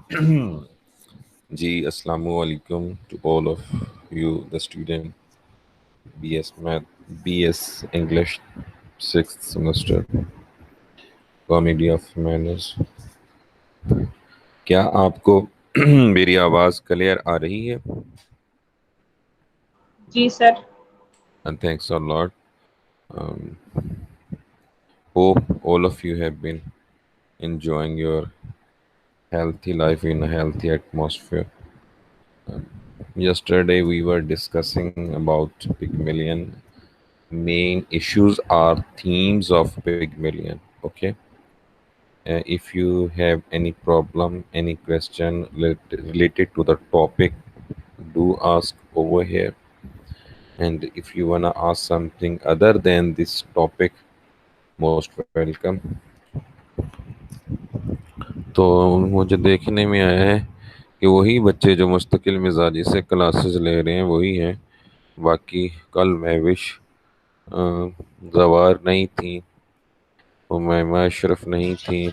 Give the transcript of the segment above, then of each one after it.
जी अस्सलाम वालेकुम to all of you, the student BS Math, BS English, sixth semester, Comedy of Manners. क्या आपको मेरी आवाज़ क्लियर आ रही है? जी sir. And thanks a lot. Um, Hope all of you have been enjoying your healthy life in a healthy atmosphere. Yesterday we were discussing about Pygmalion. Main issues are themes of Pygmalion. Okay. If you have any problem, any question related to the topic, do ask over here. And if you wanna ask something other than this topic, most welcome. तो मुझे देखने में आया है कि वही बच्चे जो मुस्तकिल मिजाजी से क्लासेस ले रहे हैं वही हैं। बाकी कल महविश गवार नहीं थी, उमैमा अशरफ नहीं थी,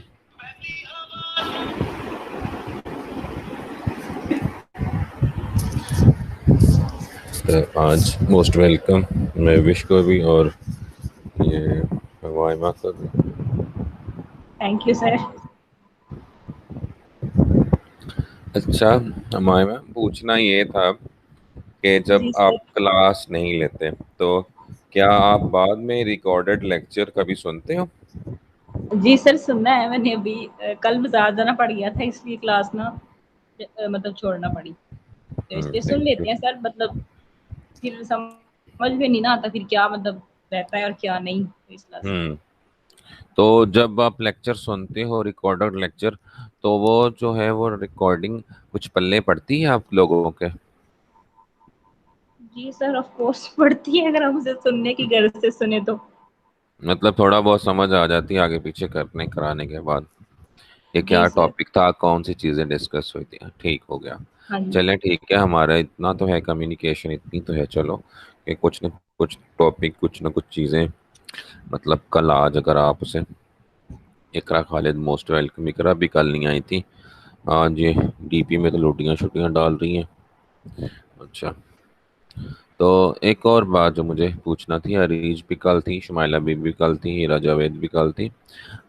तो आज मोस्ट वेलकम महविश को भी और ये उमैमा को भी। Thank you sir. अच्छा उमैमा, पूछना ये था कि जब जी आप सर। क्लास नहीं लेते तो क्या आप बाद में रिकॉर्डेड लेक्चर कभी सुनते हो? जी सर, सुनना है मैंने अभी। कल बाजार जाना पड़ गया था इसलिए क्लास ना मतलब छोड़ना पड़ी, तो इसलिए सुन थैंक यू। लेते हैं सर। मतलब फिर समझ में नहीं ना आता फिर क्या मतलब रहता है और क्या नहीं, तो इस वजह से। हम्म। तो जब आप लेक्चर सुनते हो रिकॉर्डेड लेक्चर, तो वो जो है वो रिकॉर्डिंग कुछ पल्ले पड़ती है आप लोगों के? जी सर, ऑफ कोर्स पढ़ती है, अगर हम उसे सुनने की गर्ज से सुने तो। मतलब थोड़ा बहुत समझ आ जाती है आगे पीछे करने कराने के बाद? ये जी क्या सर। टॉपिक था, कौन सी चीजें डिस्कस हुई थी? ठीक हो गया। हाँ जी। चलें ठीक है, हमारा इतना तो है, कम्युनिकेशन इतनी तो है चलो कि कुछ न कुछ टॉपिक, कुछ न कुछ चीजें, मतलब कल आज अगर आप उसे, इकरा खालिद मोस्ट वेलकम। इकरा भी कल नहीं आई थी, आज ये डीपी में तो लुटियां छुट्टियां डाल रही हैं। अच्छा, तो एक और बात जो मुझे पूछना थी, अरीज भी कल थी, शुमाइला भी कल थी, हीरा जावेद भी कल थी।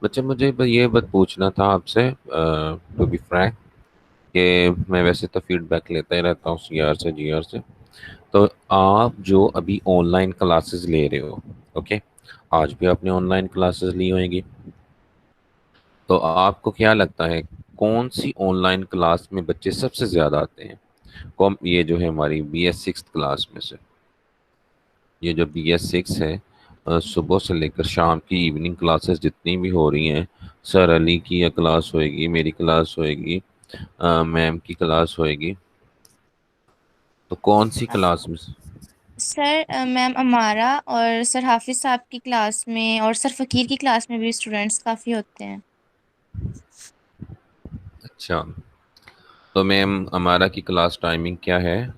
बच्चे मुझे ये बात पूछना था आपसे, टू बी फ्रैंक, कि मैं वैसे तो फीडबैक लेता ही रहता हूँ सीआर से, जीआर से। तो आप जो अभी ऑनलाइन क्लासेस ले रहे हो, ओके, आज भी आपने ऑनलाइन क्लासेस ली होंगी, तो आपको क्या लगता है कौन सी ऑनलाइन क्लास में बच्चे सबसे ज़्यादा आते हैं? कौन, ये जो है हमारी बी एस सिक्स क्लास में से, ये जो बी एस सिक्स है, सुबह से लेकर शाम की इवनिंग क्लासेस जितनी भी हो रही हैं, सर अली की या क्लास होएगी, मेरी क्लास होएगी, मैम की क्लास होएगी, तो कौन सी क्लास में सर मैम अमारा और सर हाफिज़ साहब की क्लास में और सर फ़कीर की क्लास में भी स्टूडेंट्स काफ़ी होते हैं। अच्छा, तो मैम हमारा की क्लास टाइमिंग क्या है?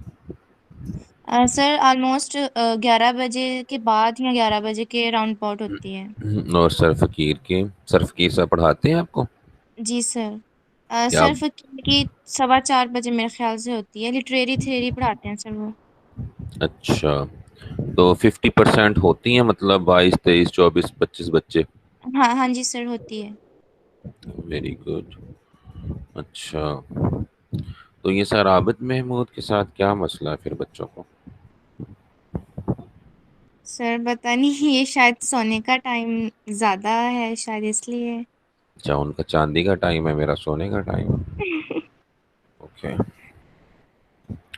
सर ऑलमोस्ट 11 बजे के बाद या 11 बजे के राउंड अबाउट होती है। और सर फकीर के, सर फकीर साहब पढ़ाते हैं आपको? जी सर। क्या? सर फ़कीर की 4:15 बजे मेरे ख्याल से होती है, लिटरेरी थ्योरी पढ़ाते हैं सर वो। अच्छा, तो 50% होती हैं, मतलब 22, 23, 24, 25 बच्चे? हाँ हाँ जी सर, होती है। Very good. अच्छा, तो ये सर आबिद महमूद के साथ क्या मसला है फिर बच्चों को? सर पता नहीं, ये शायद सोने का टाइम ज़्यादा है शायद इसलिए। अच्छा, उनका चांदी का टाइम है, मेरा सोने का टाइम है। ओके,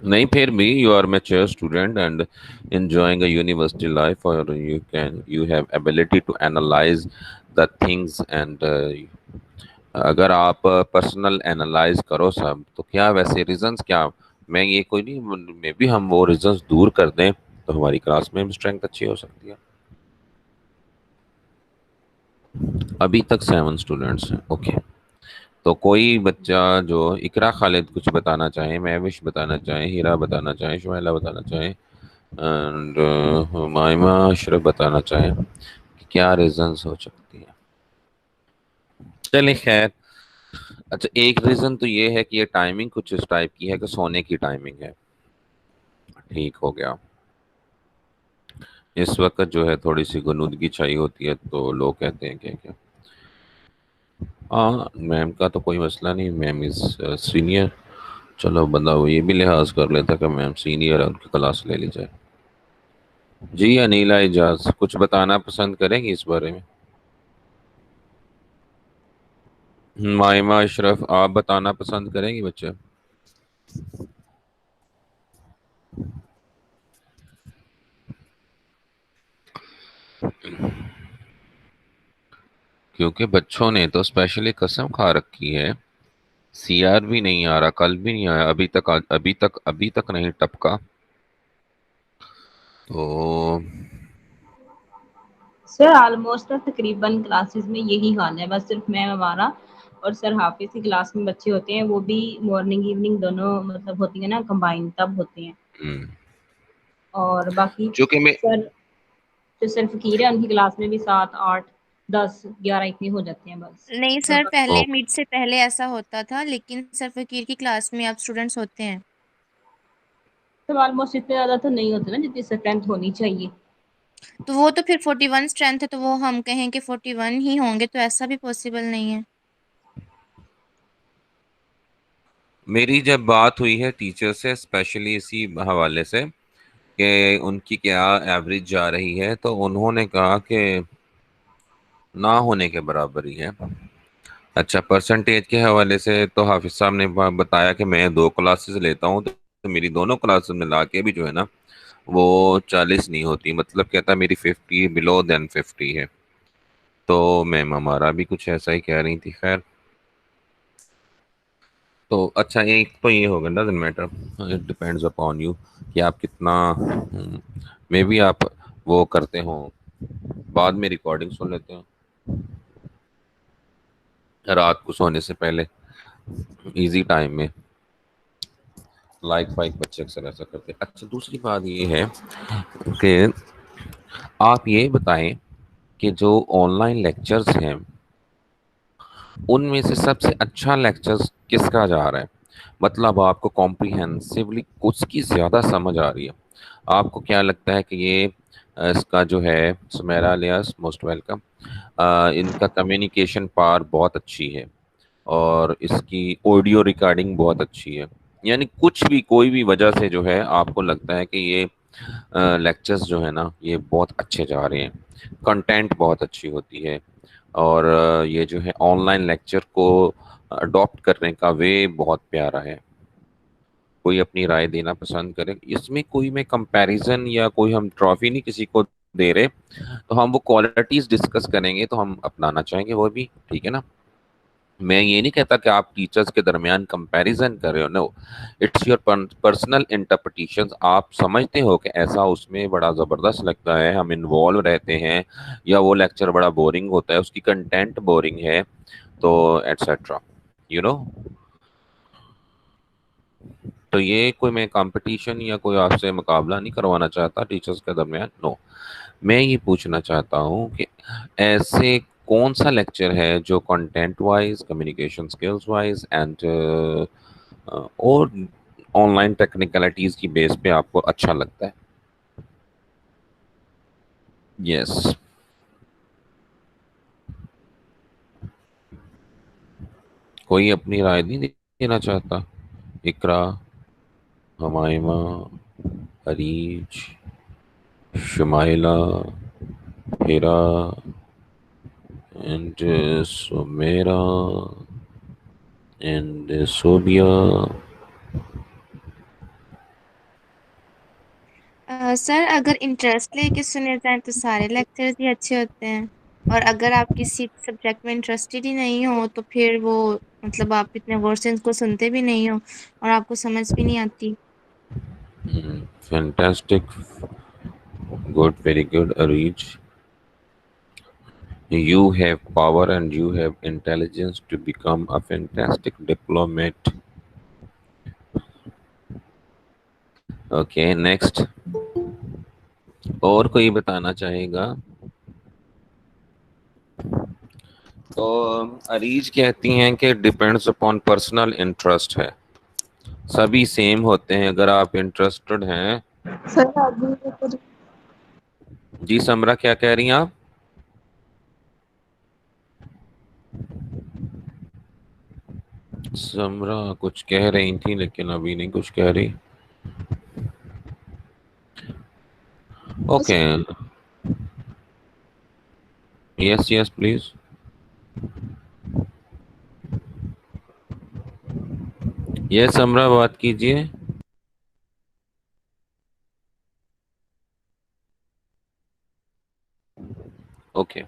नहीं फिर भी you are mature student and enjoying a university life, or you have ability to analyze the things, and अगर आप पर्सनल एनालाइज करो सब, तो क्या वैसे रीजंस क्या, मैं ये कोई नहीं, मे भी हम वो रीजंस दूर कर दें तो हमारी क्लास में भी स्ट्रेंथ अच्छी हो सकती है। अभी तक 7 स्टूडेंट्स हैं, ओके। तो कोई बच्चा जो, इकरा खालिद कुछ बताना चाहे, महविश बताना चाहे, हीरा बताना चाहे, शुमाइला बताना चाहे, एंड हुमायमा अशरफ बताना चाहे कि क्या रीजंस हो सकती है? चलिए खैर, اچھا ایک ریزن تو یہ ہے کہ یہ ٹائمنگ کچھ اس ٹائپ کی ہے کہ سونے کی ٹائمنگ ہے. ٹھیک ہو گیا. اس وقت جو ہے تھوڑی سی غنودگی چاہیے ہوتی ہے تو لوگ کہتے ہیں کہ کیا. ہاں میم کا تو کوئی مسئلہ نہیں, میم از سینئر. چلو بندہ وہ یہ بھی لحاظ کر لیتا کہ میم سینئر ہے, ان کی کلاس لے لی جائے. جی انیلا اعجاز کچھ بتانا پسند کریں گی اس بارے میں؟ مائمہ اشرف آپ بتانا پسند کریں گی بچے؟ کیونکہ بچوں نے تو اسپیشلی قسم کھا رکھی ہے, سی آر بھی نہیں آ رہا, کل بھی نہیں آیا, ابھی تک نہیں ٹپکا. تو سر آلموسٹ تقریباً کلاسز میں یہی حال ہے, بس صرف میں ہمارا اور سر حافظ کی کلاس میں بچے ہوتے ہیں, وہ بھی مارننگ ایوننگ دونوں مطلب ہوتی ہیں نا کمبائن, تب ہوتے ہیں. ہم، اور باقی چونکہ میں سر جو سر فقیر ہے ان کی کلاس میں بھی 7 8 10 11 اتنے ہو جاتے ہیں بس. نہیں اور سر, پہلے اوکے. میٹ سے پہلے ایسا ہوتا تھا, لیکن سر فقیر کی کلاس میں اب اسٹوڈنٹس ہوتے ہیں. سب آلموسٹ اتنے زیادہ تو نہیں ہوتے نا جتنی اسٹرینتھ ہونی چاہیے. تو وہ تو پھر 41 اسٹرینتھ ہے, تو وہ ہم کہیں کہ 41 ہی ہوں گے, تو ایسا بھی پاسبل نہیں ہے. میری جب بات ہوئی ہے ٹیچر سے اسپیشلی اسی حوالے سے کہ ان کی کیا ایوریج جا رہی ہے, تو انہوں نے کہا کہ نہ ہونے کے برابر ہی ہے. اچھا پرسنٹیج کے حوالے سے تو حافظ صاحب نے بتایا کہ میں 2 کلاسز لیتا ہوں, تو میری دونوں کلاسز میں لا کے بھی جو ہے نا وہ 40 نہیں ہوتی, مطلب کہتا میری 50 بلو دین 50 ہے. تو میم ہمارا بھی کچھ ایسا ہی کہہ رہی تھی. خیر تو اچھا ایک تو یہ ہوگا, doesn't matter, it depends upon you کہ آپ کتنا میں بھی آپ وہ کرتے ہوں, بعد میں ریکارڈنگ سن لیتے ہوں رات کو سونے سے پہلے ایزی ٹائم میں. لائک فائک بچے اکثر ایسا کرتے. اچھا دوسری بات یہ ہے کہ آپ یہ بتائیں کہ جو آن لائن لیکچرز ہیں ان میں سے سب سے اچھا لیکچرز کس کا جا رہا ہے, مطلب آپ کو کمپریہنسولی کچھ کی زیادہ سمجھ آ رہی ہے. آپ کو کیا لگتا ہے کہ یہ اس کا جو ہے سمیرا الیاس موسٹ ویلکم, ان کا کمیونیکیشن پار بہت اچھی ہے اور اس کی آڈیو ریکارڈنگ بہت اچھی ہے, یعنی کچھ بھی کوئی بھی وجہ سے جو ہے آپ کو لگتا ہے کہ یہ لیکچرز جو ہے نا یہ بہت اچھے جا رہے ہیں, کنٹینٹ بہت اچھی ہوتی ہے, اور یہ جو ہے آن لائن لیکچر کو اڈاپٹ کرنے کا وے بہت پیارا ہے. کوئی اپنی رائے دینا پسند کرے اس میں, کوئی میں کمپیریزن یا کوئی ہم ٹرافی نہیں کسی کو دے رہے, تو ہم وہ کوالٹیز ڈسکس کریں گے تو ہم اپنانا چاہیں گے وہ بھی, ٹھیک ہے نا. میں یہ نہیں کہتا کہ آپ ٹیچرز کے درمیان کمپیریزن کر رہے ہو, نو, اٹس یور پرسنل انٹرپریٹیشن. آپ سمجھتے ہو کہ ایسا اس میں بڑا زبردست لگتا ہے, ہم انوالو رہتے ہیں, یا وہ لیکچر بڑا بورنگ ہوتا ہے, اس کی کنٹینٹ بورنگ ہے, تو ایٹسٹرا یو نو. تو یہ کوئی میں کمپٹیشن یا کوئی آپ سے مقابلہ نہیں کروانا چاہتا ٹیچرز کے درمیان, نو. میں یہ پوچھنا چاہتا ہوں کہ ایسے کون سا لیکچر ہے جو content wise, communication skills wise and اور آن لائن ٹیکنیکلٹیز کی بیس پہ آپ کو اچھا لگتا ہے؟ یس کوئی اپنی رائے نہیں دینا چاہتا؟ اقرا, حمائمہ, عریج, شمائلہ, ہیرا اینڈ سمیرا اینڈ صوبیہ. سر اگر انٹرسٹ لے کے سنے جائیں تو سارے لیکچرز ہی اچھے ہوتے ہیں, اور اگر آپ کسی سبجیکٹ میں انٹرسٹڈ ہی نہیں ہو تو پھر وہ مطلب آپ اتنے غور سے اس کو سنتے بھی نہیں ہو اور آپ کو سمجھ بھی نہیں آتی. Fantastic, good, very good Areej. You have power and you have intelligence to become a fantastic diplomat. Okay, next. اور کوئی بتانا چاہے گا؟ تو اریج کہتی ہیں کہ ڈپینڈس اپون پرسنل انٹرسٹ ہے، سبھی سیم ہوتے ہیں اگر آپ انٹرسٹڈ ہیں. سر آدمی کو جی سمرا کیا کہہ رہی ہیں آپ؟ سمرا کچھ کہہ رہی تھی لیکن ابھی نہیں کچھ کہہ رہی. Okay yes yes please. یس سمرا بات کیجیے. اوکے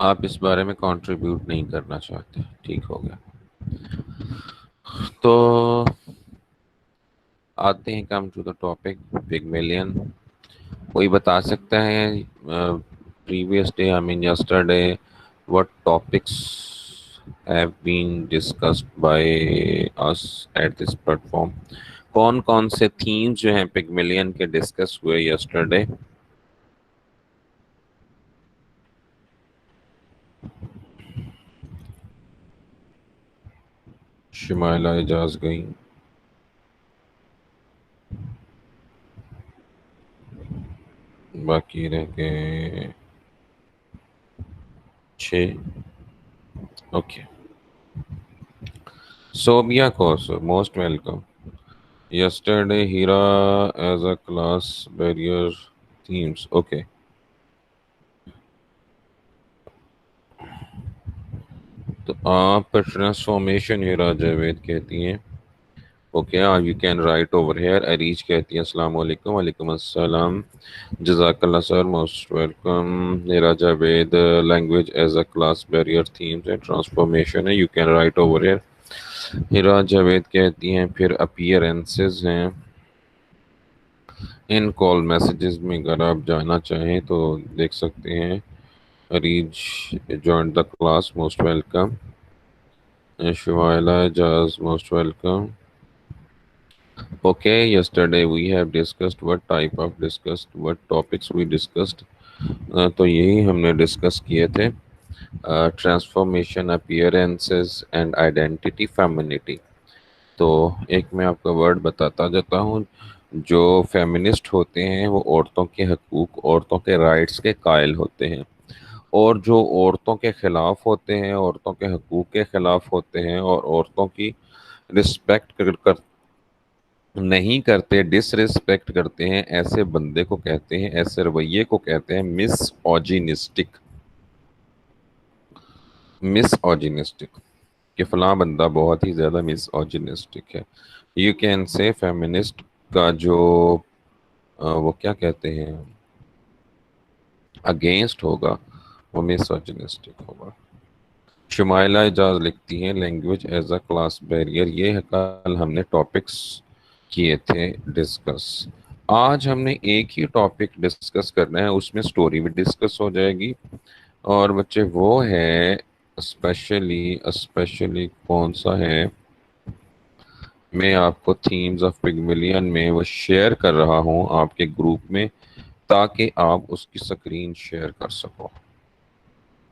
آپ اس بارے میں کنٹریبیوٹ نہیں کرنا چاہتے، ٹھیک ہو گیا. تو آتے ہیں کم ٹو دا ٹاپک پگمیلین. کوئی بتا سکتا ہے previous day I mean yesterday what topics have been discussed by us at this platform؟ کون کون سے تھیمز جو ہیں پگمیلین کے ڈسکس ہوئے یسٹرڈے؟ شمائلہ اجاز گئی، باقی رہ گئے 6. اوکے صوبیہ کوس most welcome. Yesterday Hira as a class barrier themes. Okay. تو آپ ٹرانسفارمیشن ہیرا جاوید کہتی ہیں. Okay you can write over here. Areej کہتی ہیں السلام علیکم. وعلیکم السلام. جزاک اللہ سر موسٹ ویلکم. ہیرا Javed language as a class barrier themes ہے، ٹرانسفارمیشن ہے، you can write over hair. ہیرا جاوید کہتی ہیں پھر اپیئرنسز ہیں ان کال میسیجز میں، اگر آپ جانا چاہیں تو دیکھ سکتے ہیں. اریج joined the class most welcome. Shuaila Jaz most welcome. Okay, yesterday we have discussed what topics we discussed. تو یہی ہم نے ڈسکس کیے تھے، transformation, appearances and identity, femininity. تو ایک میں آپ کا ورڈ بتاتا جاتا ہوں. جو فیمنسٹ ہوتے ہیں وہ عورتوں کے حقوق، عورتوں کے رائٹس کے قائل ہوتے ہیں، اور جو عورتوں کے خلاف ہوتے ہیں، عورتوں کے حقوق کے خلاف ہوتے ہیں اور عورتوں کی رسپیکٹ نہیں کرتے، ڈس رسپیکٹ کرتے ہیں، ایسے بندے کو کہتے ہیں، ایسے رویے کو کہتے ہیں مس اوجینسٹک. مس اوجینسٹک کہ فلاں بندہ بہت ہی زیادہ مس اوجینسٹک ہے. یو کین سے فیمنسٹ کا جو وہ کیا کہتے ہیں اگینسٹ ہوگا وہ مسوجنسٹک ہوگا. شمائلہ اجاز لکھتی ہیں language as a class barrier. یہ کل ہم نے ٹاپکس کیے تھے ڈسکس. آج ہم نے ایک ہی ٹاپک ڈسکس کرنا ہے، اس میں سٹوری بھی ڈسکس ہو جائے گی. اور بچے وہ ہے اسپیشلی کون سا ہے، میں آپ کو تھیمز آف پگمیلین میں وہ شیئر کر رہا ہوں آپ کے گروپ میں تاکہ آپ اس کی سکرین شیئر کر سکو.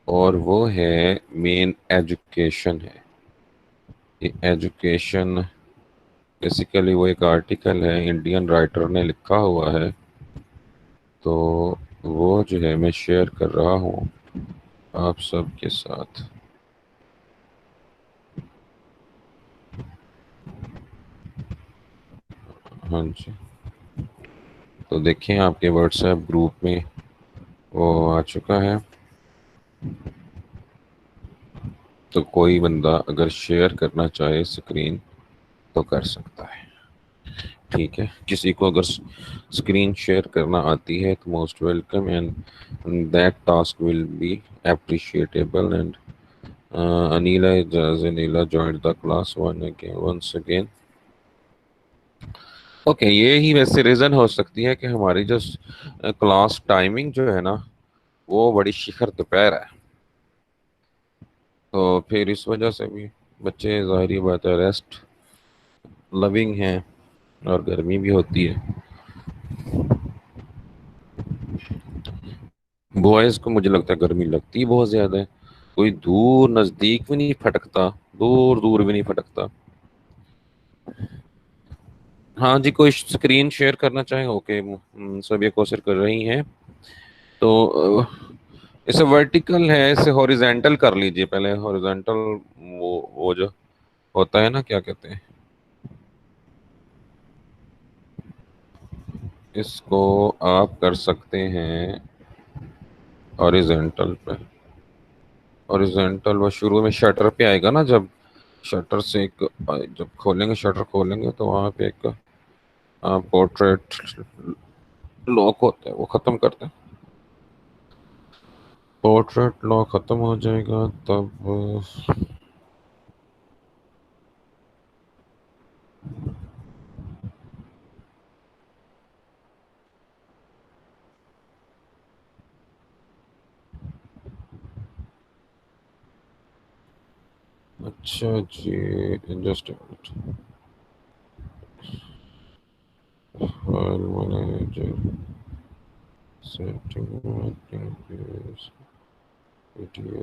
اور وہ ہے مین ایجوکیشن ہے. یہ ایجوکیشن بیسیکلی وہ ایک آرٹیکل ہے، انڈین رائٹر نے لکھا ہوا ہے، تو وہ جو ہے میں شیئر کر رہا ہوں آپ سب کے ساتھ. ہاں جی، تو دیکھیں آپ کے واٹس ایپ گروپ میں وہ آ چکا ہے. تو کوئی بندہ اگر شیئر کرنا چاہے اسکرین تو کر سکتا ہے. ٹھیک ہے، کسی کو اگر اسکرین شیئر کرنا آتی ہے تو most welcome and that task will be appreciatable. And Anila joined the class once again. Okay یہی ویسے ریزن ہو سکتی ہے کہ ہماری جو کلاس ٹائمنگ جو ہے نا وہ بڑی شکر دوپہر ہے، تو پھر اس وجہ سے بھی بچے ظاہری بات ہے ریسٹ لونگ ہیں اور گرمی بھی ہوتی ہے. بوائز کو مجھے لگتا ہے گرمی لگتی بہت زیادہ ہے, کوئی دور نزدیک بھی نہیں پھٹکتا, دور دور بھی نہیں پھٹکتا. ہاں جی, کوئی اسکرین شیئر کرنا چاہیں؟ اوکے, سب یہ کوشش کر رہی ہیں. تو اسے ورٹیکل ہے, اسے ہاریزونٹل کر لیجئے پہلے. ہاریزونٹل وہ جو ہوتا ہے نا, کیا کہتے ہیں اس کو, آپ کر سکتے ہیں ہاریزونٹل پہ. ہاریزونٹل وہ شروع میں شٹر پہ آئے گا نا, جب شٹر سے ایک, جب کھولیں گے شٹر کھولیں گے تو وہاں پہ ایک پورٹریٹ لاک ہوتا ہے, وہ ختم کرتے ہیں. پورٹریٹ لاک ختم ہو جائے گا تب اچھا جی, just file manager setting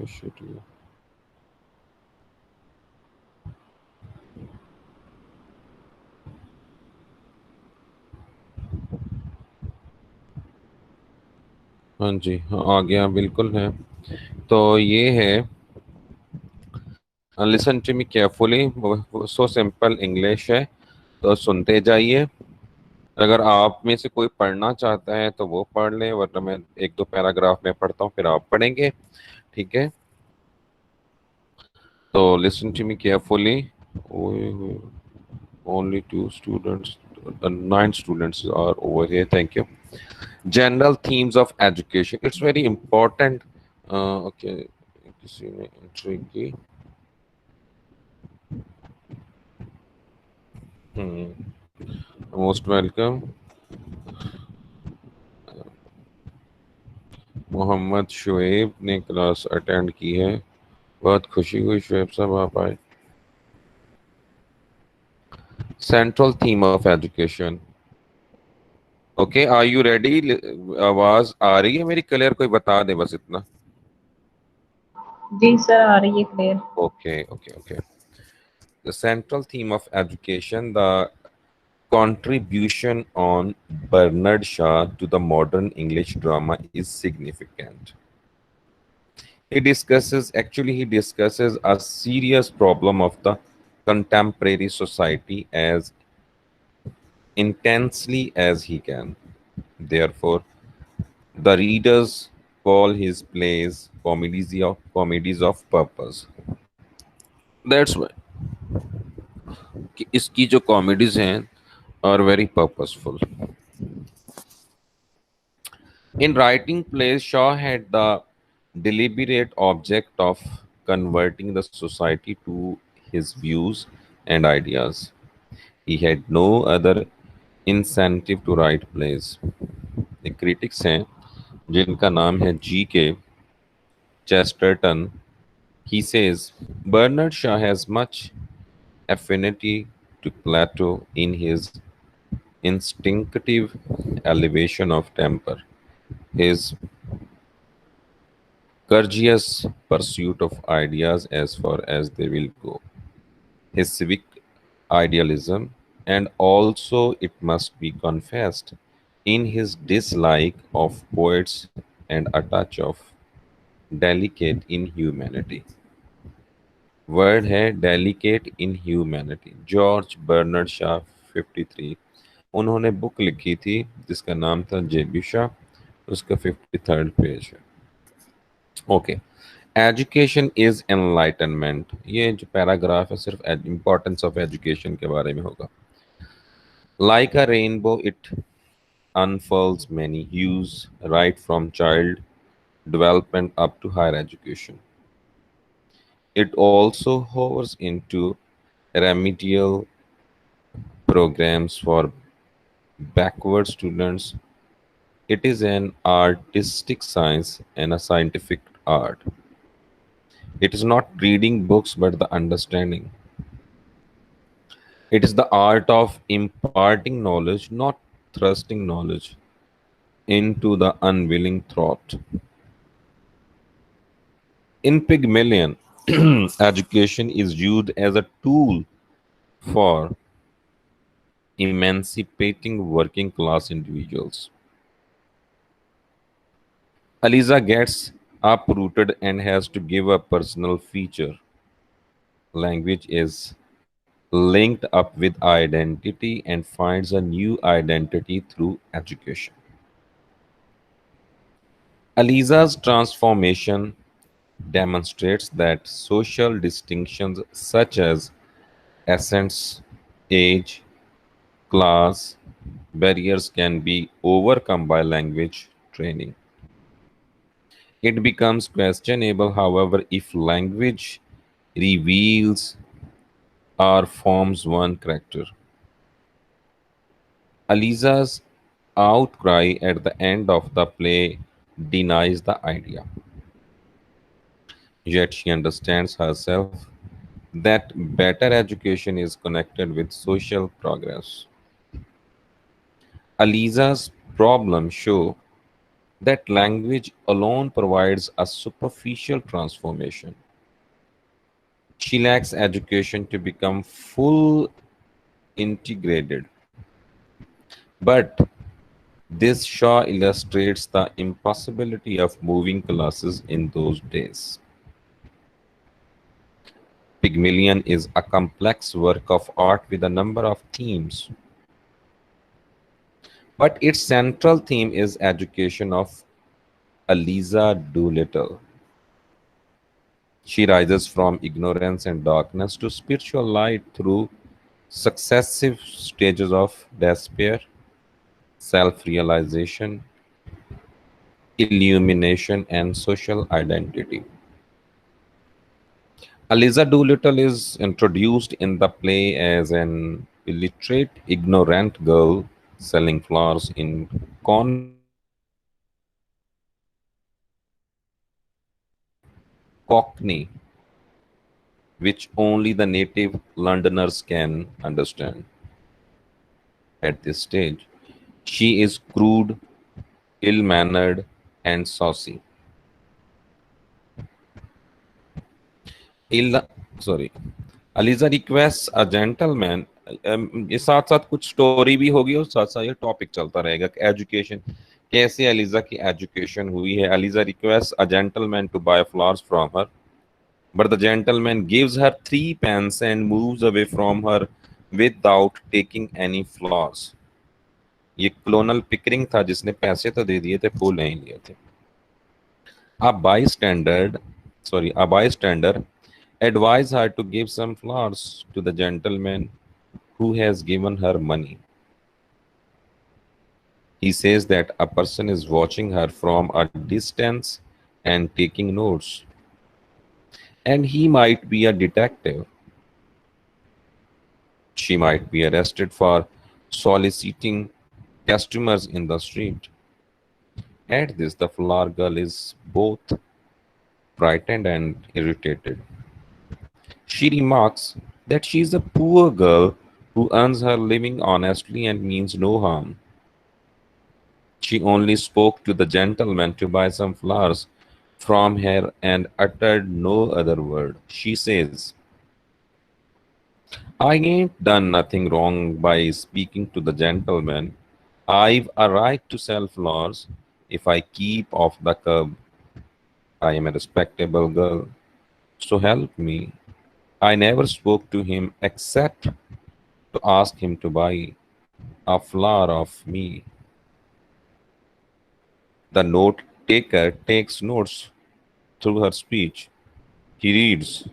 schedule. ہاں جی, آ گیا, بالکل ہے. تو یہ ہے, listen to me carefully, so simple English ہے تو سنتے جائیے. اگر آپ میں سے کوئی پڑھنا چاہتا ہے تو وہ پڑھ لیں, ورنہ میں ایک دو پیراگراف میں پڑھتا ہوں, پھر آپ پڑھیں گے, ٹھیک ہے. تو listen to me carefully. Only 2 students, 9 students are over here, thank you. General themes of education, it's very important. Okay, کسی نے انٹری کی. Most welcome. محمد شعیب نے کلاس اٹینڈ کی ہے, بہت خوشی ہوئی شعیب صاحب آپ آئے. Central theme of education. Okay, are you ready? آواز آ رہی ہے میری کلیئر؟ کوئی بتا دے بس اتنا. جی سر, آ رہی ہے clear. Okay okay okay. The central theme of education, the contribution on Bernard Shaw to the modern English drama is significant. He discusses a serious problem of the contemporary society as intensely as he can. Therefore, the readers call his plays comedies of purpose. That's why کہ اس کی جو comedies ہیں are very purposeful. In writing plays, Shaw had the deliberate object of converting the society to his views and ideas. He had no other incentive to write plays. ایک critics ہیں جن کا نام ہے جی کے چیسٹرٹن. He says, Bernard Shaw has much affinity to Plato in his instinctive elevation of temper, his courageous pursuit of ideas as far as they will go, his civic idealism, and also, it must be confessed, in his dislike of poets and a touch of delicate inhumanity. Word ہے delicate ان humanity. George برنرڈ شاہ 53. انہوں نے بک لکھی تھی جس کا نام تھا جیبیشا, اس کا 53rd پیج ہے. Okay, education is enlightenment. یہ جو پیراگراف ہے صرف امپورٹنس آف ایجوکیشن کے بارے میں ہوگا. Like a Rainbow it unfurls many hues right from child development up to higher education. It also hovers into remedial programs for backward students. It is an artistic science and a scientific art. It is not reading books but the understanding. It is the art of imparting knowledge, not thrusting knowledge into the unwilling throat. In Pygmalion, education is used as a tool for emancipating working class individuals. Aliza gets uprooted and has to give a personal feature. Language is linked up with identity and finds a new identity through education. Aliza's transformation demonstrates that social distinctions such as accents, age, class, barriers can be overcome by language training. It becomes questionable, however, if language reveals or forms one character. Aliza's outcry at the end of the play denies the idea. Yet she understands herself that better education is connected with social progress. Aliza's problems show that language alone provides a superficial transformation. She lacks education to become full integrated. But this Shaw illustrates the impossibility of moving classes in those days. Pygmalion is a complex work of art with a number of themes, but its central theme is education of Eliza Doolittle. She rises from ignorance and darkness to spiritual light through successive stages of despair, self realization, illumination, and social identity. Eliza Doolittle is introduced in the play as an illiterate, ignorant girl selling flowers in conventional Cockney, which only the native Londoners can understand. At this stage, she is crude, ill mannered, and saucy. Il- Sorry. Aliza requests a gentleman. ये साथ साथ कुछ story भी होगी और साथ साथ ये टॉपिक चलता रहेगा कि एजुकेशन कैसे अलीजा की एजुकेशन हुई है. Eliza request a gentleman to buy flowers from her, but the gentleman gives her 3 pence and moves away from her without taking any flowers. ये क्लोनल पिकरिंग था जिसने पैसे तो दे दिए थे, फूल नहीं लिए थे. A bystander, a bystander advised her to give some flowers to the gentleman who has given her money. He says that a person is watching her from a distance and taking notes, and he might be a detective. She might be arrested for soliciting customers in the street. At this, the flower girl is both frightened and irritated. She remarks that she is a poor girl who earns her living honestly and means no harm. She only spoke to the gentleman to buy some flowers from her and uttered no other word. She says, I ain't done nothing wrong by speaking to the gentleman. I've a right to sell flowers if I keep off the curb. I am a respectable girl, so help me. I never spoke to him except to ask him to buy a flower of me. The note taker takes notes through her speech. He reads,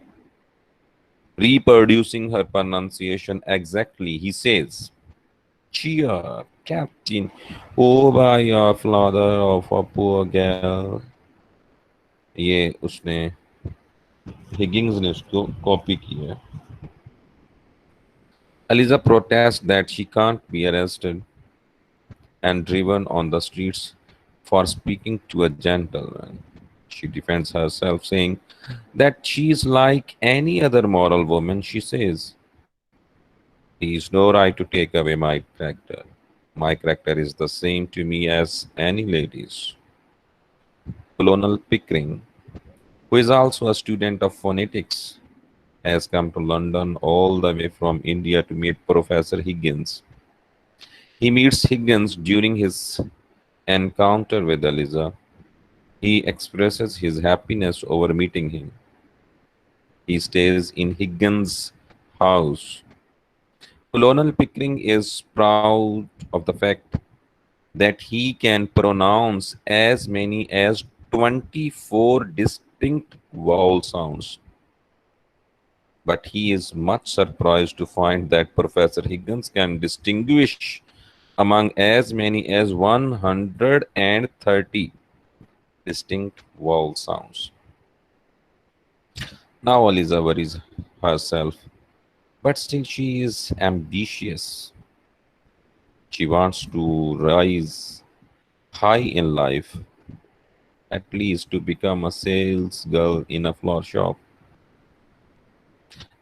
reproducing her pronunciation exactly. He says, cheer, captain, oh by your father of a poor girl. ये उसने हिगिंग्स ने उसको copy की है. Eliza protests that she can't be arrested and driven on the streets for speaking to a gentleman. She defends herself, saying that she is like any other moral woman. She says, he is no right to take away my character. My character is the same to me as any lady's. Colonel Pickering who is also a student of phonetics, has come to London all the way from India to meet Professor Higgins. He meets Higgins during his encounter with Eliza. He expresses his happiness over meeting him. He stays in Higgins' house. Colonel Pickering is proud of the fact that he can pronounce as many as 24 distinct vowel sounds. But he is much surprised to find that Professor Higgins can distinguish among as many as 130 distinct vowel sounds. Now Eliza worries herself, but still she is ambitious. She wants to rise high in life, at least to become a sales girl in a flower shop.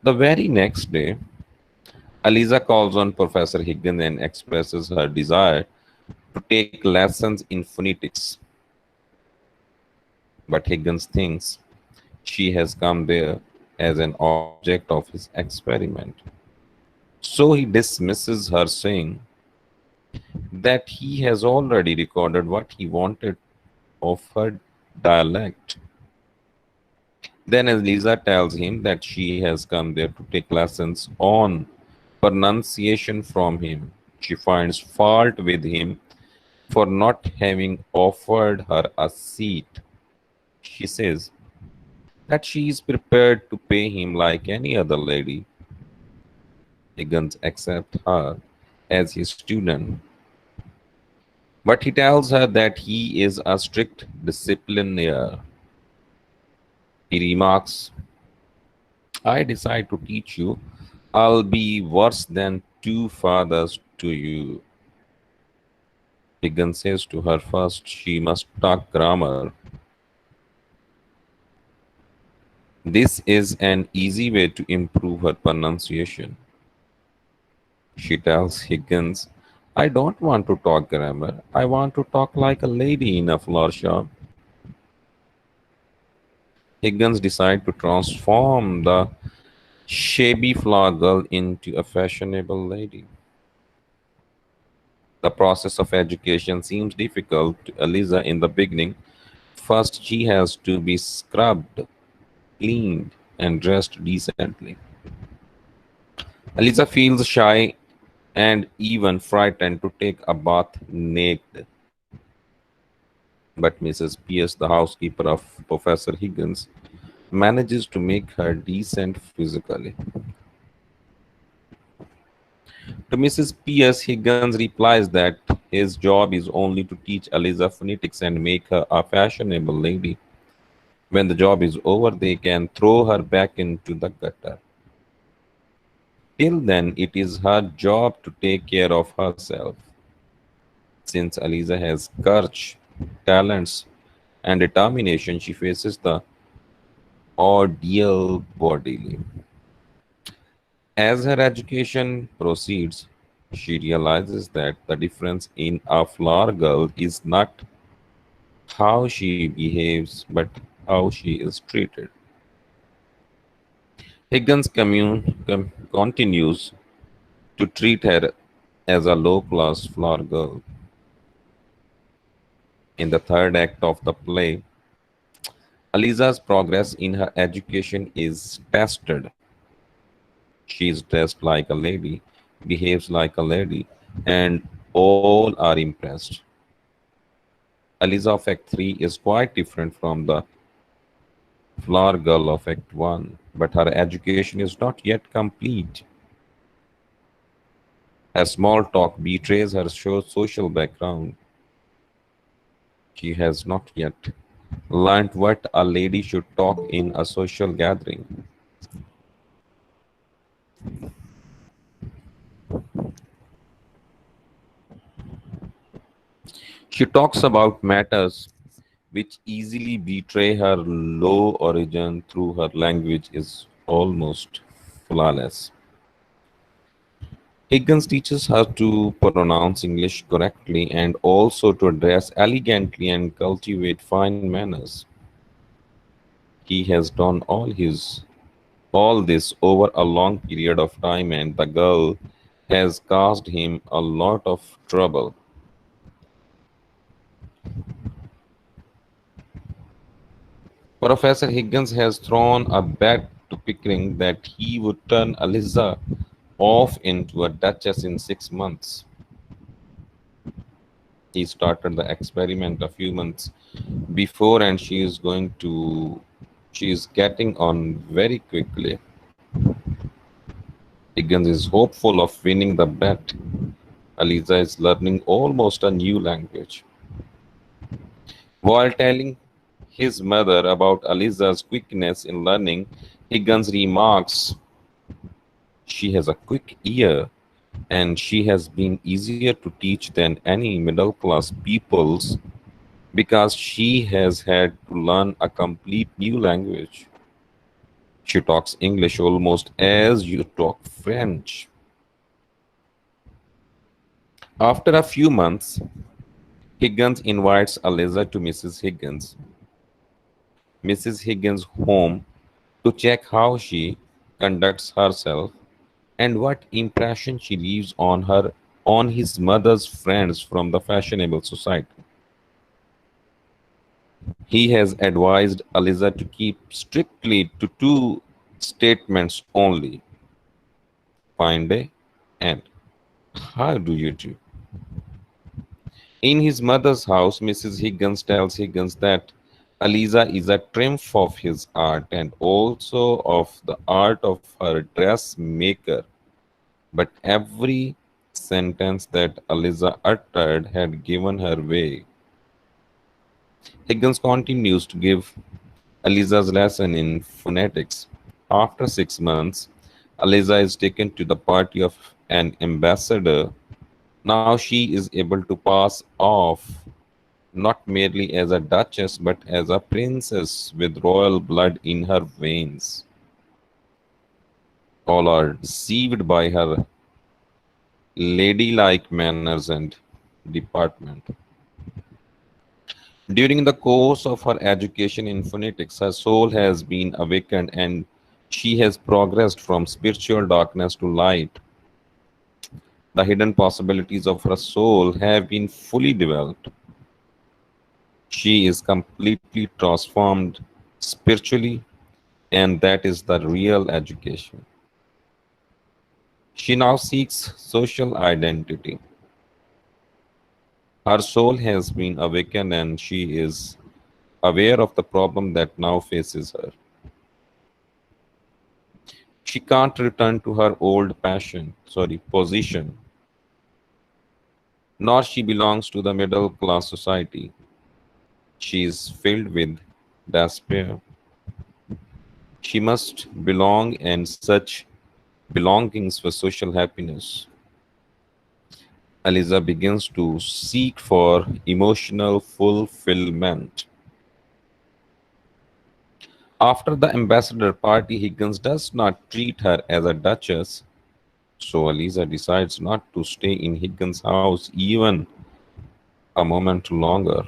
The very next day, Eliza calls on Professor Higgins and expresses her desire to take lessons in phonetics. But Higgins thinks she has come there as an object of his experiment. So he dismisses her, saying that he has already recorded what he wanted of her dialect. Then Eliza tells him that she has come there to take lessons on pronunciation from him. She finds fault with him for not having offered her a seat. She says that she is prepared to pay him like any other lady. Higgins accepts her as his student, but he tells her that he is a strict disciplinarian. He remarks, I decide to teach you, I'll be worse than two fathers to you. Higgins says to her first she must talk grammar. This is an easy way to improve her pronunciation. She tells Higgins, I don't want to talk grammar. I want to talk like a lady in a flower shop. Higgins decides to transform the shabby flower girl into a fashionable lady. The process of education seems difficult to Eliza in the beginning. First, she has to be scrubbed, cleaned, and dressed decently. Eliza feels shy and even frightened to take a bath naked. But Mrs. Pierce, the housekeeper of Professor Higgins, manages to make her decent physically. To Mrs. Pierce, Higgins replies that his job is only to teach Eliza phonetics and make her a fashionable lady. When the job is over, they can throw her back into the gutter. Till then, it is her job to take care of herself. Since Eliza has courage, talents, and determination, she faces the ordeal bodily. As her education proceeds, she realizes that the difference in a flower girl is not how she behaves, but how she is treated. Higgins continues to treat her as a low-class flower girl. In the third act of the play, Eliza's progress in her education is tested. She is dressed like a lady, behaves like a lady, and all are impressed. Eliza of Act 3 is quite different from the flower girl of Act 1, but her education is not yet complete. Her small talk betrays her social background. She has not yet learned what a lady should talk in a social gathering. She talks about matters which easily betray her low origin through her language is almost flawless. Higgins teaches her to pronounce English correctly and also to dress elegantly and cultivate fine manners. He has done all this over a long period of time, and the girl has caused him a lot of trouble. Professor Higgins has thrown a bet to Pickering that he would turn Eliza off into a duchess in 6 months. He started the experiment a few months before, and she is getting on very quickly. Higgins is hopeful of winning the bet. Eliza is learning almost a new language. While telling his mother about Eliza's quickness in learning, Higgins remarks, "She has a quick ear, and she has been easier to teach than any middle class pupils because she has had to learn a complete new language. She talks English almost as you talk French." After a few months, Higgins invites Eliza to Mrs. Higgins' home to check how she conducts herself and what impression she leaves on his mother's friends from the fashionable society. He has advised Eliza to keep strictly to two statements only: fine day and how do you do. In his mother's house, Mrs. Higgins tells Higgins that Eliza is a triumph of his art and also of the art of her dressmaker. But every sentence that Eliza uttered had given her way. Higgins continues to give Eliza's lesson in phonetics. After 6 months, Eliza is taken to the party of an ambassador. Now she is able to pass off not merely as a duchess but as a princess with royal blood in her veins. All are deceived by her ladylike manners and deportment. During the course of her education in phonetics, her soul has been awakened and she has progressed from spiritual darkness to light. The hidden possibilities of her soul have been fully developed. She is completely transformed spiritually, and that is the real education. She now seeks social identity. Her soul has been awakened and she is aware of the problem that now faces her. She can't return to her old position, nor she belongs to the middle class society. She is filled with despair. She must belong, and such belongings for social happiness. Eliza begins to seek for emotional fulfillment. After the ambassador party, Higgins does not treat her as a duchess, so Eliza decides not to stay in Higgins' house even a moment longer.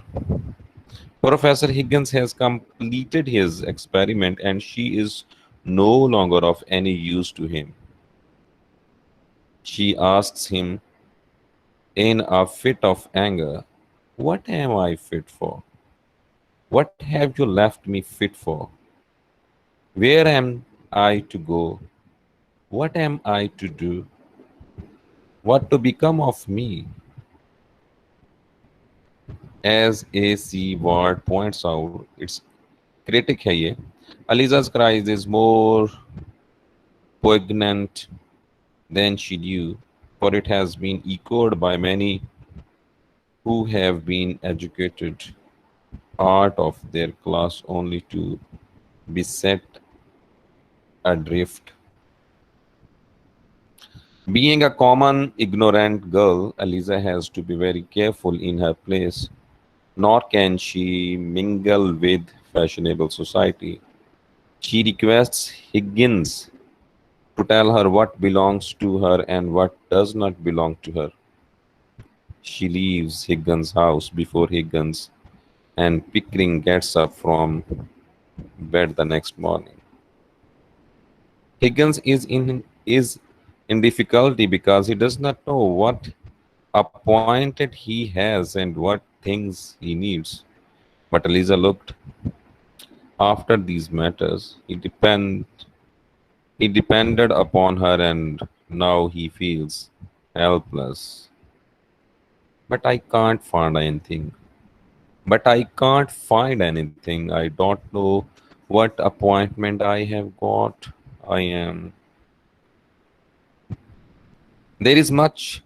Professor Higgins has completed his experiment and she is no longer of any use to him. She asks him in a fit of anger, "What am I fit for? What have you left me fit for? Where am I to go? What am I to do? What to become of me?" As A.C. Ward points out, its critic है ये, Eliza's cries is more poignant than she knew, for it has been echoed by many who have been educated out of their class only to be set adrift. Being a common, ignorant girl, Eliza has to be very careful in her place, nor can she mingle with fashionable society. She requests Higgins to tell her what belongs to her and what does not belong to her. She leaves Higgins' house before Higgins and Pickering gets up from bed the next morning. Higgins is in difficulty because he does not know what appointed he has and what things he needs. But Eliza looked after these matters. He depended upon her, and now he feels helpless. But I can't find anything. But I can't find anything. I don't know what appointment I have got. I am. There is much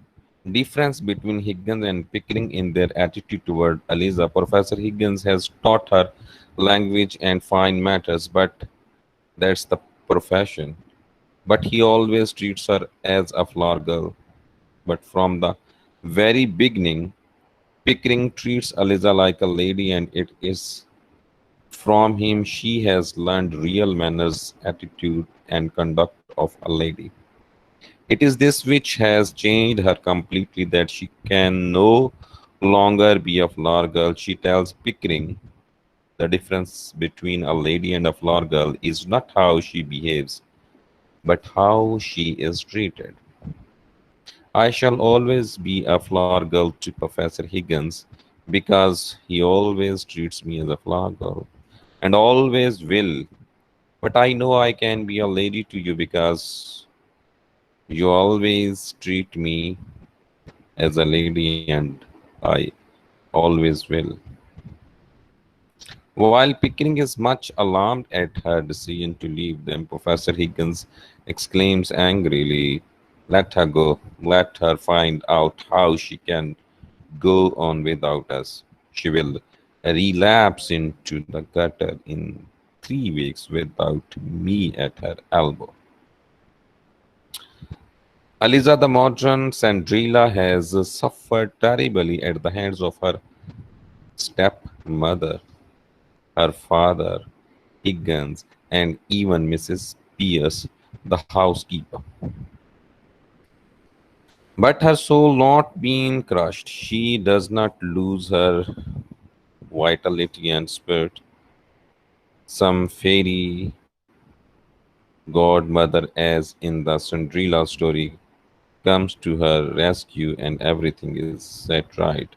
difference between Higgins and Pickering in their attitude toward Eliza. Professor Higgins has taught her language and fine matters, but that's the profession. But he always treats her as a flower girl. But from the very beginning, Pickering treats Eliza like a lady, and it is from him she has learned real manners, attitude, and conduct of a lady. It is this which has changed her completely, that she can no longer be a flower girl. She tells Pickering the difference between a lady and a flower girl is not how she behaves, but how she is treated. I shall always be a flower girl to Professor Higgins because he always treats me as a flower girl and always will. But I know I can be a lady to you because you always treat me as a lady, and I always will. While Pickering is much alarmed at her decision to leave them, Professor Higgins exclaims angrily, "Let her go. Let her find out how she can go on without us. She will relapse into the gutter in 3 weeks without me at her elbow." Eliza the modern Sandrilla has suffered terribly at the hands of her stepmother, her father, Higgins, and even Mrs. Pierce, the housekeeper. But her soul not being crushed, she does not lose her vitality and spirit. Some fairy godmother, as in the Cinderella story, comes to her rescue and everything is set right.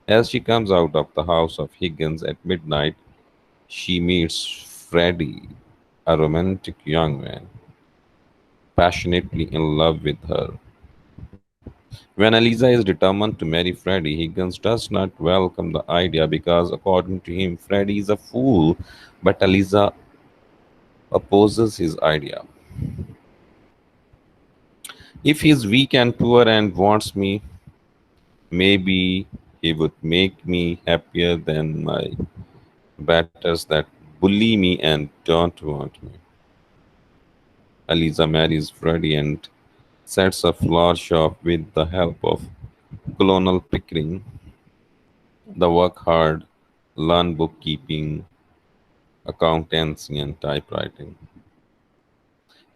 As she comes out of the house of Higgins at midnight, she meets Freddie, a romantic young man, passionately in love with her. When Eliza is determined to marry Freddie, Higgins does not welcome the idea because, according to him, Freddie is a fool, but Eliza opposes his idea. If he is weak and poor and wants me, maybe he would make me happier than my betters that bully me and don't want me. Eliza marries Freddie and sets a flower shop with the help of Colonel Pickering. They work hard, learn bookkeeping, accountancy, and typewriting.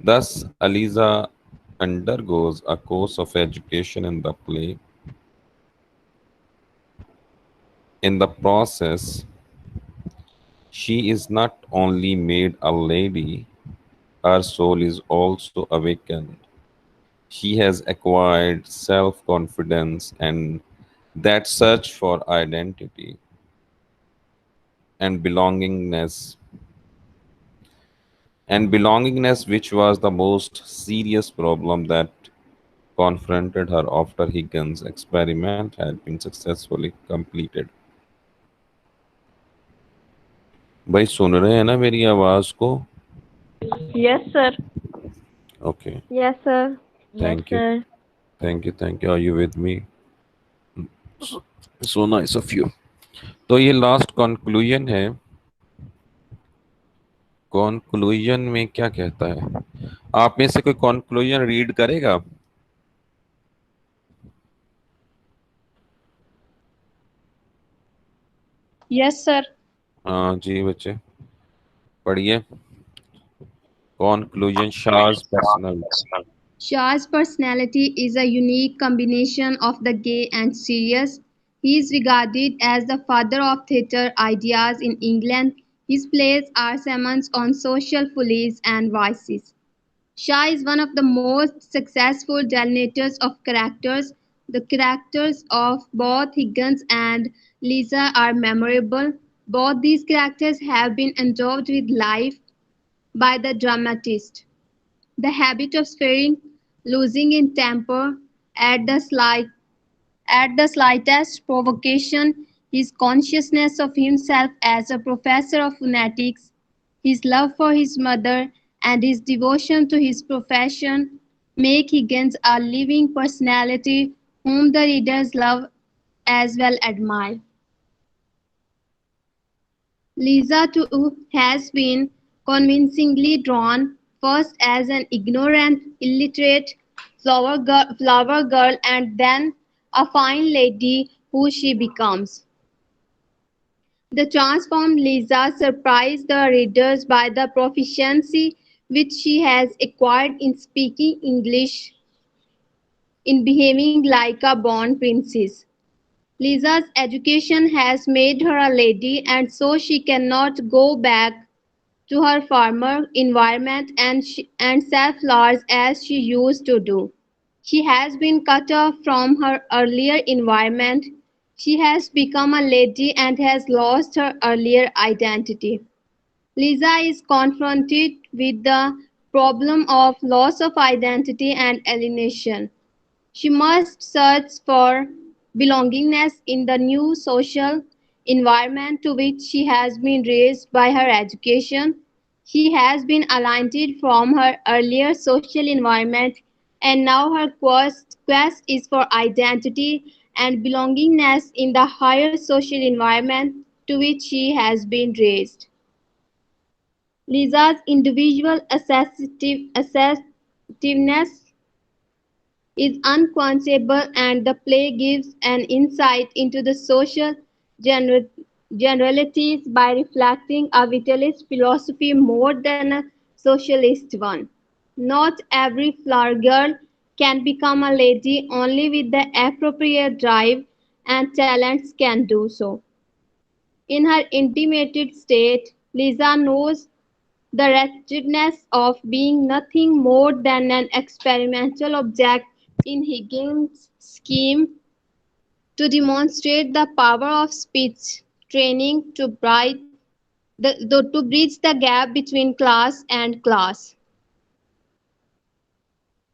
Thus, Eliza undergoes a course of education in the play. In the process, she is not only made a lady, her soul is also awakened. She has acquired self confidence and that search for identity and belongingness, which was the most serious problem that confronted her after Higgins' experiment had been successfully completed. भाई सुन रहे हैं ना मेरी आवाज को? Yes, sir. Okay. Yes, sir. Thank you. Thank you. Are you with me? So nice of you. तो ये last conclusion है. कंक्लूजन में क्या कहता है? आप में से कोई कंक्लूजन रीड करेगा? Yes, sir. हाँ जी बच्चे, पढ़िए. Conclusion. Shah's personality. Shah's personality is a unique combination of the gay and serious. He is regarded as the father of theatre ideas in England. His plays are sermons on social follies and vices. Shah is one of the most successful delineators of characters. The characters of both Higgins and Lisa are memorable. Both these characters have been endowed with life by the dramatist. The habit of swearing, losing in temper at the slightest provocation, his consciousness of himself as a professor of phonetics, his love for his mother, and his devotion to his profession make Higgins a living personality whom the readers love as well admire. Lisa too has been convincingly drawn, first as an ignorant, illiterate flower girl and then a fine lady who she becomes. The transformed Lisa surprised the readers by the proficiency which she has acquired in speaking English, in behaving like a born princess. Lisa's education has made her a lady, and so she cannot go back to her former environment and self-love as she used to do. She has been cut off from her earlier environment. She has become a lady and has lost her earlier identity. Lisa is confronted with the problem of loss of identity and alienation. She must search for belongingness in the new social environment to which she has been raised by her education. She has been aliened from her earlier social environment, and now her quest is for identity and belongingness in the higher social environment to which she has been raised. Lisa's individual assertiveness is unquenchable, and the play gives an insight into the social generalities by reflecting a vitalist philosophy more than a socialist one. Not every flower girl can become a lady, only with the appropriate drive and talents can do so. In her intimated state, Lisa knows the wretchedness of being nothing more than an experimental object in Higgins' scheme to demonstrate the power of speech training to bridge the gap between class and class.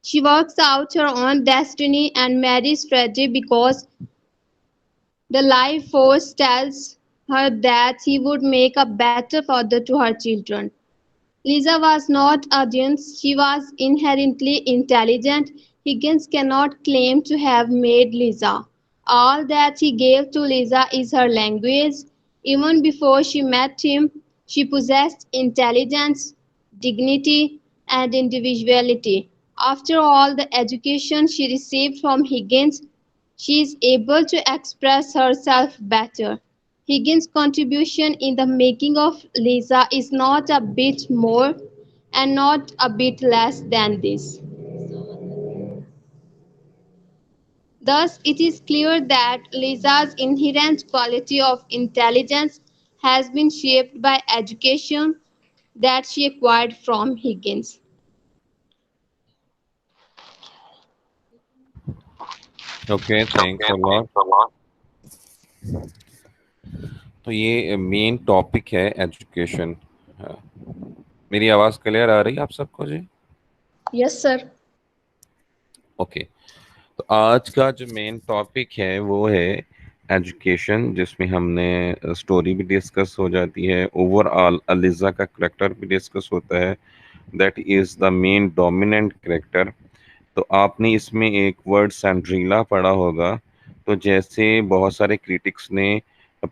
She works out her own destiny and marries Freddy because the life force tells her that he would make a better father to her children. Lisa was not audience, she was inherently intelligent. Higgins cannot claim to have made Lisa. All that he gave to Lisa is her language. Even before she met him, she possessed intelligence, dignity, and individuality. After all the education she received from Higgins, she is able to express herself better. Higgins' contribution in the making of Lisa is not a bit more and not a bit less than this. Thus, it is clear that Lisa's inherent quality of intelligence has been shaped by education that she acquired from Higgins. Okay, thanks a lot. तो ये main topic है education. मेरी आवाज़ clear आ रही है आप सबको जी? Yes, sir. Okay, तो आज का जो मेन टॉपिक है वो है एजुकेशन, जिसमें हमने स्टोरी भी डिस्कस हो जाती है, ओवरऑल अलिजा का करेक्टर भी डिस्कस होता है, that is the main dominant character. तो आपने इसमें एक वर्ड सैंड्रीला पढ़ा होगा। तो जैसे बहुत सारे क्रिटिक्स ने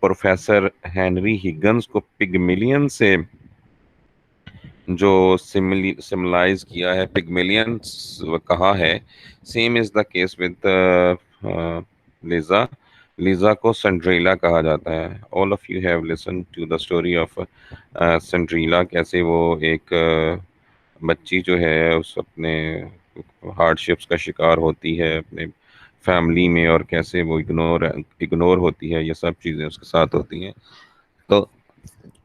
प्रोफेसर हेनरी हिगन्स को पिगमिलियन से जो सिमिलाइज किया है, पिगमिलियंस कहा है, same is the case with Liza को सेंड्रीला कहा जाता है। All of you have listen to the story of Cinderella, कैसे वो एक बच्ची जो है उस अपने हार्डशिप्स का शिकार होती है अपने फैमिली में, और कैसे वो इग्नोर होती है, ये सब चीज़ें उसके साथ होती हैं। तो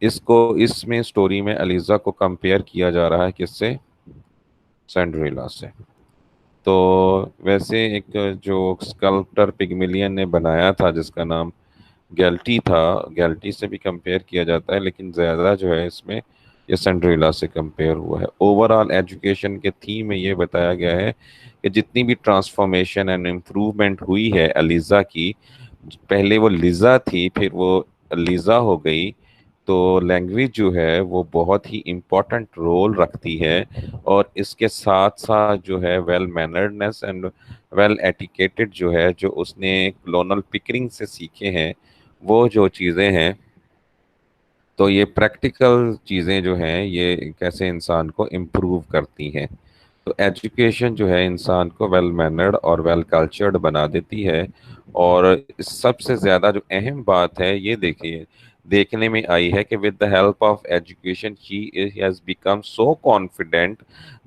اس میں اسٹوری میں الیزا کو کمپیئر کیا جا رہا ہے کس سے؟ سینڈریلا سے. تو ویسے ایک جو اسکلپٹر پگمیلین نے بنایا تھا جس کا نام گیلٹی تھا، گیلٹی سے بھی کمپیئر کیا جاتا ہے، لیکن زیادہ جو ہے اس میں یہ سینڈریلا سے کمپیئر ہوا ہے. اوور آل ایجوکیشن کے تھیم میں یہ بتایا گیا ہے کہ جتنی بھی ٹرانسفارمیشن اینڈ امپروومنٹ ہوئی ہے الیزا کی، پہلے وہ لیزا تھی پھر وہ لیزا ہو گئی، تو لینگویج جو ہے وہ بہت ہی امپورٹنٹ رول رکھتی ہے، اور اس کے ساتھ ساتھ جو ہے ویل مینرڈنس اینڈ ویل ایٹیکیٹڈ جو ہے، جو اس نے کلونل پکرنگ سے سیکھے ہیں وہ جو چیزیں ہیں، تو یہ پریکٹیکل چیزیں جو ہیں یہ کیسے انسان کو امپروو کرتی ہیں. تو ایجوکیشن جو ہے انسان کو ویل مینرڈ اور ویل کلچرڈ بنا دیتی ہے. اور سب سے زیادہ جو اہم بات ہے یہ دیکھنے میں آئی ہے کہ with the help of education she has become so confident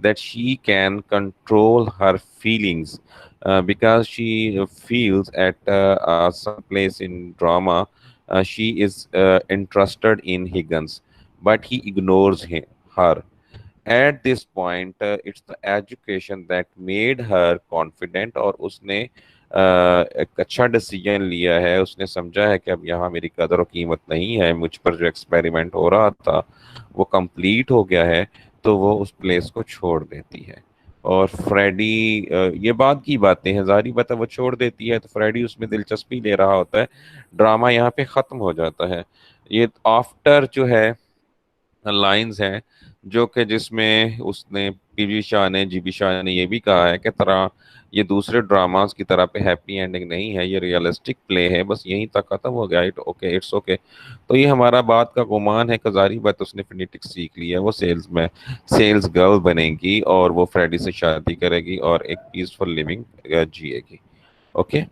that she can control Hare feelings because she feels at some place in drama she is interested in Higgins, but he ignores her. At this point it's the education that made her confident, اور اس نے ایک اچھا decision لیا ہے. اس نے سمجھا ہے کہ اب یہاں میری قدر و قیمت نہیں ہے، مجھ پر جو ایکسپیریمنٹ ہو رہا تھا وہ کمپلیٹ ہو گیا ہے، تو وہ اس پلیس کو چھوڑ دیتی ہے. اور فریڈی یہ بعد کی باتیں ہیں، ظاہری بات ہے وہ چھوڑ دیتی ہے تو فریڈی اس میں دلچسپی لے رہا ہوتا ہے. ڈرامہ یہاں پہ ختم ہو جاتا ہے. یہ آفٹر جو ہے لائنز ہیں جو کہ جس میں اس نے پی وی شاہ نے جی بی شاہ نے یہ بھی کہا ہے کہ طرح یہ دوسرے ڈراماز کی طرح پہ ہیپی اینڈنگ نہیں ہے، یہ ریئلسٹک پلے ہے، بس یہیں تک ختم ہو گیا. It's okay. تو یہ ہمارا بات کا گمان ہے کہ ظاہری بات اس نے فنیٹکس سیکھ لی ہے، وہ سیلز گرل بنے گی اور وہ فریڈی سے شادی کرے گی اور ایک پیسفل لیونگ جیے گی. اوکے.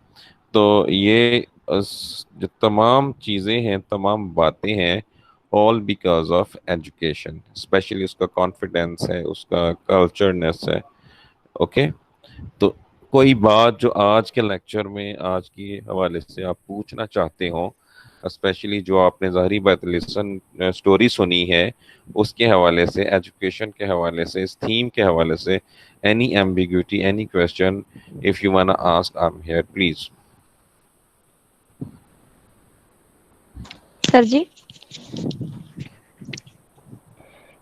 تو یہ جو تمام چیزیں ہیں، تمام باتیں ہیں، all because of education, especially اس کا کانفیڈنس ہے، اس کا کلچرنس ہے. اوکے. تو کوئی بات جو آج کے لیکچر میں آج کی حوالے سے آپ پوچھنا چاہتے ہوں، اسپیشلی جو آپ نے ظاہری بات اسٹوری سنی ہے اس کے حوالے سے، ایجوکیشن کے حوالے سے، اس تھیم کے حوالے سے، any ambiguity, any question, if you wanna ask, I'm here, please. سر جی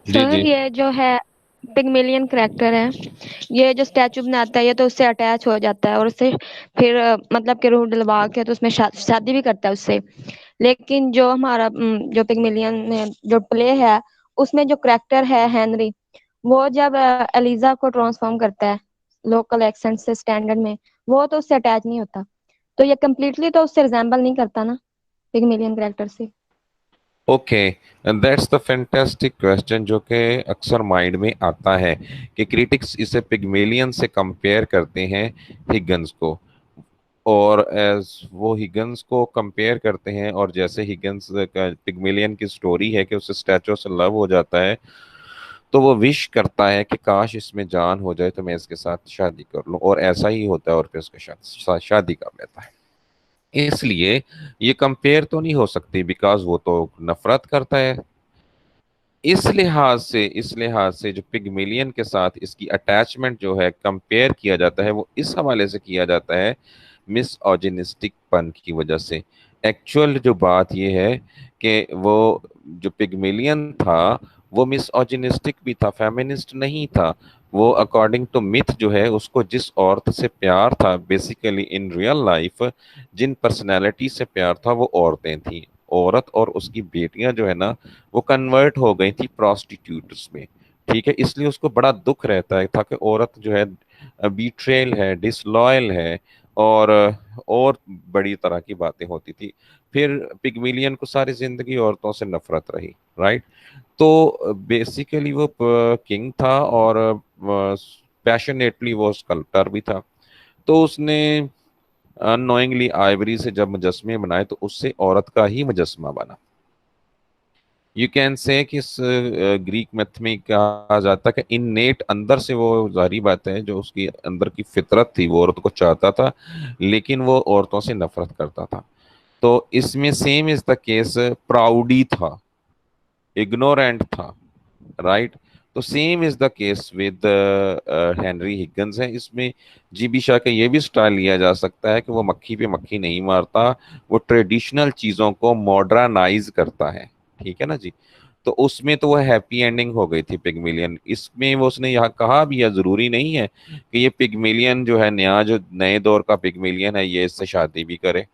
جی سر جی. یہ جو ہے پگمیلین کریکٹر ہے، یہ جو اسٹیچو بناتا ہے یہ تو اس سے اٹیچ ہو جاتا ہے اور اس سے پھر مطلب کہ روح ڈلوا کے تو اس میں شادی بھی کرتا ہے اس سے. لیکن جو ہمارا جو پگمیلین میں جو پلے ہے اس میں جو کریکٹر ہے ہینری، وہ جب الیزا کو ٹرانسفارم کرتا ہے لوکل ایکسنٹ سے اسٹینڈرڈ میں، وہ تو اس سے اٹیچ نہیں ہوتا، تو یہ کمپلیٹلی تو اس سے ریزمبل نہیں کرتا نا پگمیلین کریکٹر سے. Okay. That's the fantastic question جو کہ اکثر مائنڈ میں آتا ہے کہ کریٹکس اسے پگمیلین سے کمپیئر کرتے ہیں ہگنز کو، اور ایز وہ ہگنز کو کمپیئر کرتے ہیں، اور جیسے ہگنز کا پگمیلین کی سٹوری ہے کہ اسے اسٹیچو سے لو ہو جاتا ہے تو وہ وش کرتا ہے کہ کاش اس میں جان ہو جائے تو میں اس کے ساتھ شادی کر لوں، اور ایسا ہی ہوتا ہے اور پھر اس کے ساتھ شادی کر لیتا ہے. اس لیے یہ کمپیئر تو نہیں ہو سکتی بیکاز وہ تو نفرت کرتا ہے. اس لحاظ سے جو پگمیلین کے ساتھ اس کی اٹیچمنٹ جو ہے کمپیئر کیا جاتا ہے وہ اس حوالے سے کیا جاتا ہے مس اوجنسٹک پن کی وجہ سے. ایکچوئل جو بات یہ ہے کہ وہ جو پگمیلین تھا وہ مس اوجنسٹک بھی تھا، فیمنسٹ نہیں تھا. وہ اکارڈنگ ٹو میتھ جو ہے اس کو جس عورت سے پیار تھا بیسیکلی ان ریئل لائف، جن پرسنالٹی سے پیار تھا وہ عورتیں تھیں. عورت اور اس کی بیٹیاں جو ہے نا وہ کنورٹ ہو گئی تھی پروسٹیٹیوٹس میں. ٹھیک ہے. اس لیے اس کو بڑا دکھ رہتا ہے تھا کہ عورت جو ہے بیٹریل ہے، ڈس لائل ہے، اور بڑی طرح کی باتیں ہوتی تھی. پھر پگمیلین کو ساری زندگی عورتوں سے نفرت رہی. رائٹ. تو بیسیکلی وہ کنگ تھا اور پیشنیٹلی وہ اسکلپٹر بھی تھا. تو اس نے ان نوئنگلی آئیوری سے جب مجسمے بنائے تو اس سے عورت کا ہی مجسمہ بنا. یو کین سے کہ اس گریک میتھ میں کہا جاتا ہے کہ ان نیٹ اندر سے وہ ظاہری بات ہے جو اس کی اندر کی فطرت تھی وہ عورت کو چاہتا تھا لیکن وہ عورتوں سے نفرت کرتا تھا. تو اس میں سیم از دا کیس پراؤڈی تھا. इग्नोरेंट था, राइट। तो same is the case with Henry Higgins है। इसमें जीबी शाह का ये भी स्टाइल लिया जा सकता है कि वो मक्खी पे मक्खी नहीं मारता, वो ट्रेडिशनल चीजों को मॉडर्नाइज करता है, ठीक है ना जी। तो उसमें तो वो हैप्पी एंडिंग हो गई थी पिगमिलियन, इसमें वो उसने यहाँ कहा भी है, जरूरी नहीं है कि ये पिगमिलियन जो है नया, जो नए दौर का पिगमिलियन है, ये इससे शादी भी करे,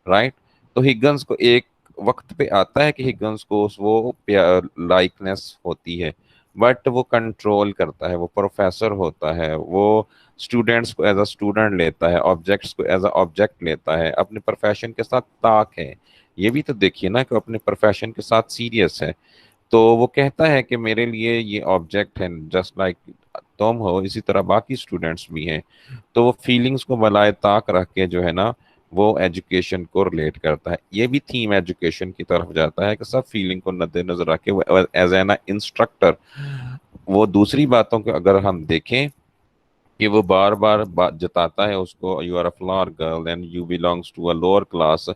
राइट। तो हिगन्स को एक वक्त पे आता है कि हिगन्स को वो लाइकनेस होती है, बट वो कंट्रोल करता है, वो प्रोफेसर होता है, वो स्टूडेंट्स को एज अ स्टूडेंट लेता है, ऑब्जेक्ट्स को एज अ ऑब्जेक्ट लेता है, अपने प्रोफेशन के साथ ताक है। ये भी तो देखिए ना कि वो अपने प्रोफेशन के साथ सीरियस है। तो वो कहता है कि मेरे लिए ये ऑब्जेक्ट है, जस्ट लाइक तुम हो, इसी तरह बाकी स्टूडेंट्स भी हैं। तो वो फीलिंग्स को बलाए ताक रख के जो है ना, वो एजुकेशन को रिलेट करता है। ये भी थीम एजुकेशन की तरफ जाता है कि सब फीलिंग को नजर रख के वो एज एन इंस्ट्रक्टर, वो दूसरी बातों को अगर हम देखें कि वो बार बार बात जताता है उसको, you are a flower girl and you belongs to a lower class,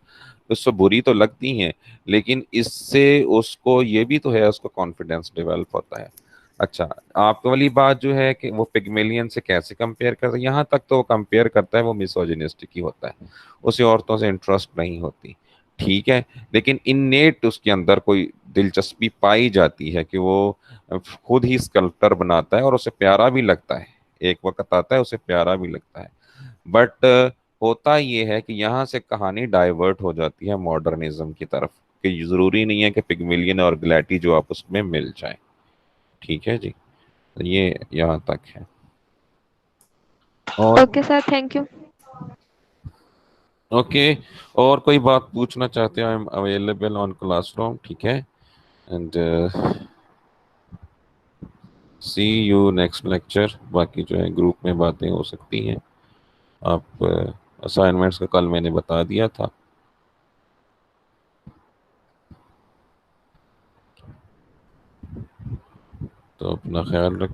उससे बुरी तो लगती हैं, लेकिन इससे उसको ये भी तो है, उसको कॉन्फिडेंस डेवलप होता है। अच्छा, आपको वाली बात जो है कि वो पिगमेलियन से कैसे कंपेयर करता है, यहाँ तक तो वो कंपेयर करता है, वो मिसोजिनिस्टिक ही होता है, उसे औरतों से इंटरेस्ट नहीं होती, ठीक है। लेकिन इननेट उसके अंदर कोई दिलचस्पी पाई जाती है कि वो खुद ही स्कल्प्टर बनाता है और उसे प्यारा भी लगता है, एक वक्त आता है उसे प्यारा भी लगता है। बट होता ये है कि यहाँ से कहानी डाइवर्ट हो जाती है मॉडर्निज्म की तरफ, कि जरूरी नहीं है कि पिगमिलियन और ग्लैटी जो आपस में मिल जाए, ठीक है जी। तो ये यहाँ तक है। और okay sir, thank you. Okay, और कोई बात पूछना चाहते हो, I am available on classroom, ठीक है। And see you next lecture. बाकी जो है ग्रुप में बातें हो सकती हैं। आप असाइनमेंट्स का कल मैंने बता दिया था, तो अपना ख्याल रखिए।